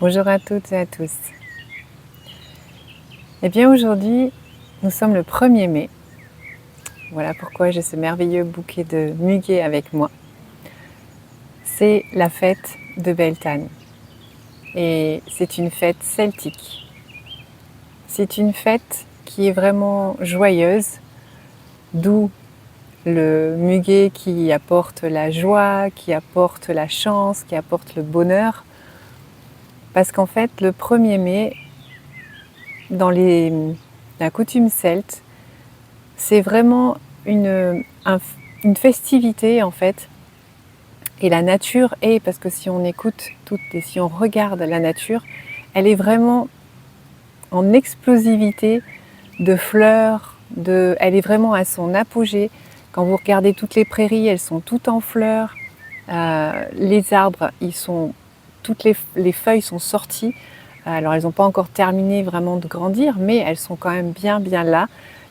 Bonjour à toutes et à tous. Eh bien aujourd'hui, nous sommes le 1er mai. Voilà pourquoi j'ai ce merveilleux bouquet de muguet avec moi. C'est la fête de Beltane. Et c'est une fête celtique. C'est une fête qui est vraiment joyeuse, d'où le muguet qui apporte la joie, qui apporte la chance, qui apporte le bonheur. Parce qu'en fait, le 1er mai, dans la coutume celte, c'est vraiment une festivité en fait. Et la nature est, parce que si on écoute toutes et si on regarde la nature, elle est vraiment en explosivité de fleurs, elle est vraiment à son apogée. Quand vous regardez toutes les prairies, elles sont toutes en fleurs. Les arbres, toutes les feuilles sont sorties. Alors elles n'ont pas encore terminé vraiment de grandir, mais elles sont quand même bien là.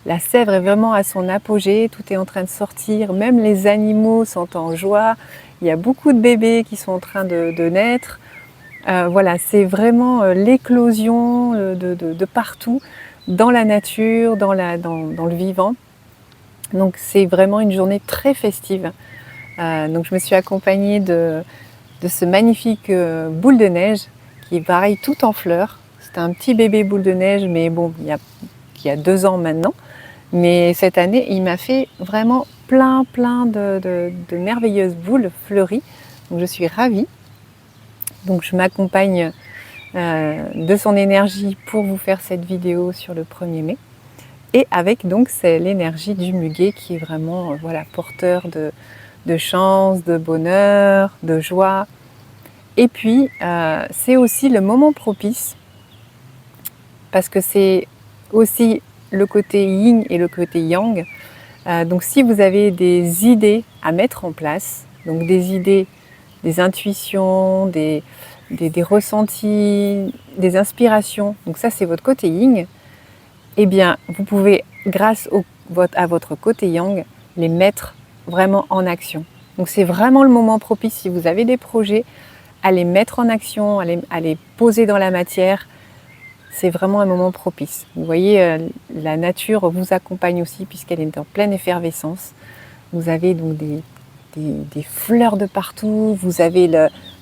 La sève est vraiment à son apogée, tout est en train de sortir, même les animaux sont en joie. Il y a beaucoup de bébés qui sont en train de naître. Voilà, c'est vraiment l'éclosion de partout, dans la nature, dans le vivant. Donc c'est vraiment une journée très festive. Donc je me suis accompagnée de ce magnifique boule de neige qui est pareil tout en fleurs. C'est un petit bébé boule de neige, mais bon, qui a 2 ans maintenant. Mais cette année, il m'a fait vraiment plein de merveilleuses boules fleuries. Donc je suis ravie. Donc je m'accompagne de son énergie pour vous faire cette vidéo sur le 1er mai. Et avec donc c'est l'énergie du muguet qui est vraiment voilà, porteur de chance, de bonheur, de joie. Et puis c'est aussi le moment propice parce que c'est aussi le côté yin et le côté yang. Donc si vous avez des idées à mettre en place, donc des idées, des intuitions, des ressentis, des inspirations, donc ça c'est votre côté yin, eh bien vous pouvez grâce à votre côté yang les mettre vraiment en action. Donc c'est vraiment le moment propice si vous avez des projets à les mettre en action, à les poser dans la matière. C'est vraiment un moment propice. Vous voyez, la nature vous accompagne aussi puisqu'elle est en pleine effervescence. Vous avez donc des fleurs de partout, vous avez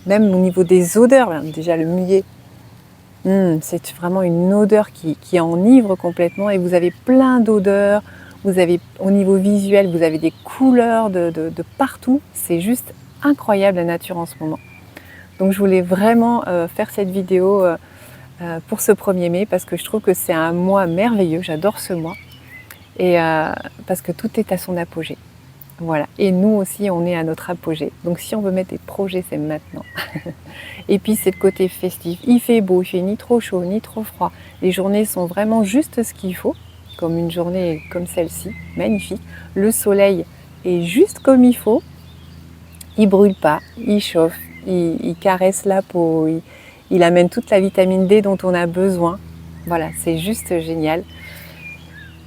même au niveau des odeurs, déjà le muguet, c'est vraiment une odeur qui enivre complètement et vous avez plein d'odeurs, vous avez au niveau visuel, vous avez des couleurs de partout, c'est juste incroyable la nature en ce moment. Donc je voulais vraiment faire cette vidéo pour ce 1er mai parce que je trouve que c'est un mois merveilleux, j'adore ce mois et parce que tout est à son apogée. Voilà, et nous aussi on est à notre apogée. Donc si on veut mettre des projets, c'est maintenant. Et puis c'est le côté festif, il fait beau, il fait ni trop chaud ni trop froid. Les journées sont vraiment juste ce qu'il faut, comme une journée comme celle-ci, magnifique. Le soleil est juste comme il faut, il brûle pas, il chauffe, il caresse la peau, il amène toute la vitamine D dont on a besoin. Voilà, c'est juste génial.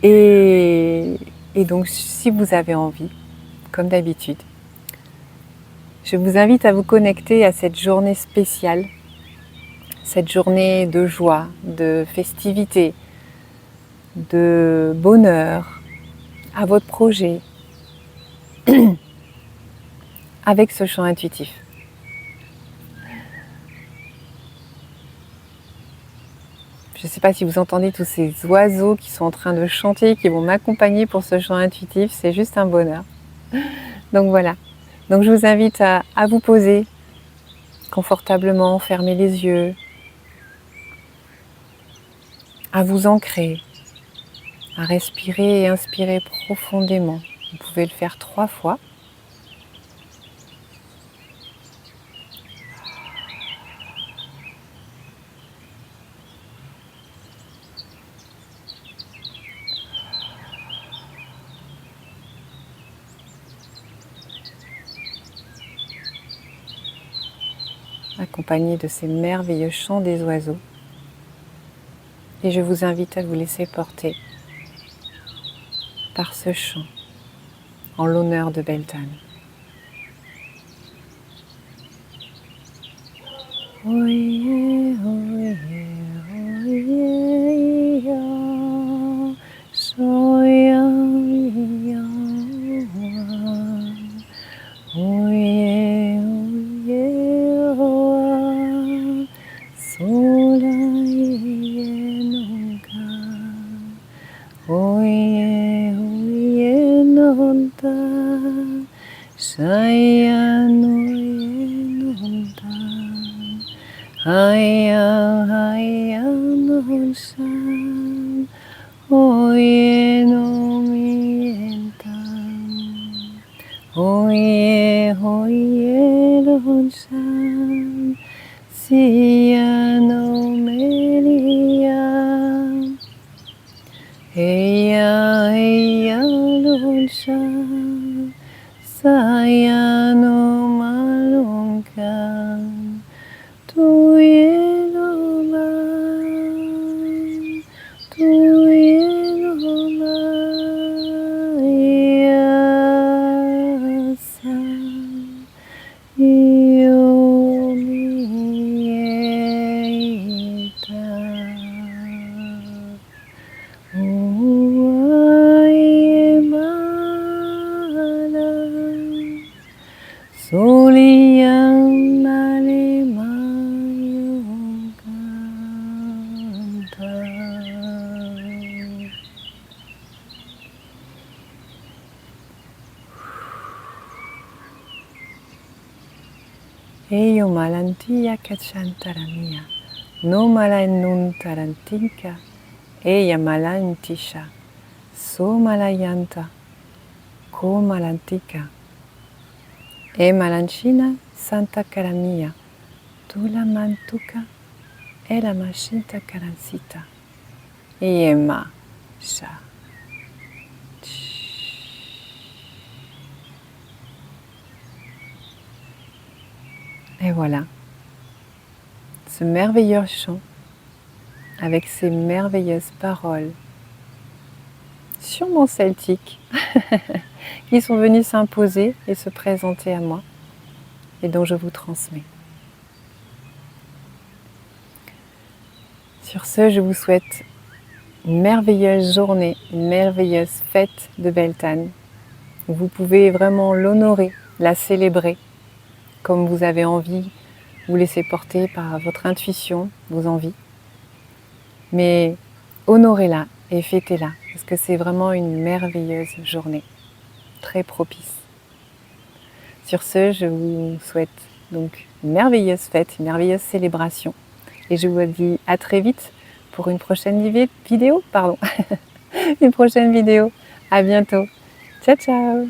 Et donc, si vous avez envie, comme d'habitude, je vous invite à vous connecter à cette journée spéciale, cette journée de joie, de festivité, de bonheur, à votre projet, avec ce chant intuitif. Je ne sais pas si vous entendez tous ces oiseaux qui sont en train de chanter, qui vont m'accompagner pour ce chant intuitif, c'est juste un bonheur. Donc voilà, donc je vous invite à vous poser confortablement, fermer les yeux, à vous ancrer, à respirer et inspirer profondément. Vous pouvez le faire 3 fois. Accompagné de ces merveilleux chants des oiseaux. Et je vous invite à vous laisser porter par ce chant en l'honneur de Beltane. Oye, Haya haya no san, oye no mientan. Oye oye no san, sia no meria. Heya heya no san, saya no malungkan. Soliang nalimayong kanta. Eyo malantia kachantaramia, no malanun tarantinka, eya malantisha, so malayanta, ko malantika. E malanchina santa caramia, tu la mantuca e la machinta carancita. E ma sha. Et voilà, ce merveilleux chant avec ces merveilleuses paroles, sûrement celtiques, qui sont venues s'imposer et se présenter à moi et dont je vous transmets. Sur ce, je vous souhaite une merveilleuse journée, une merveilleuse fête de Beltane. Vous pouvez vraiment l'honorer, la célébrer comme vous avez envie, vous laisser porter par votre intuition, vos envies. Mais honorez-la et fêtez-la, parce que c'est vraiment une merveilleuse journée, très propice. Sur ce, je vous souhaite donc une merveilleuse fête, une merveilleuse célébration. Et je vous dis à très vite pour une prochaine vidéo. Une prochaine vidéo. À bientôt. Ciao, ciao!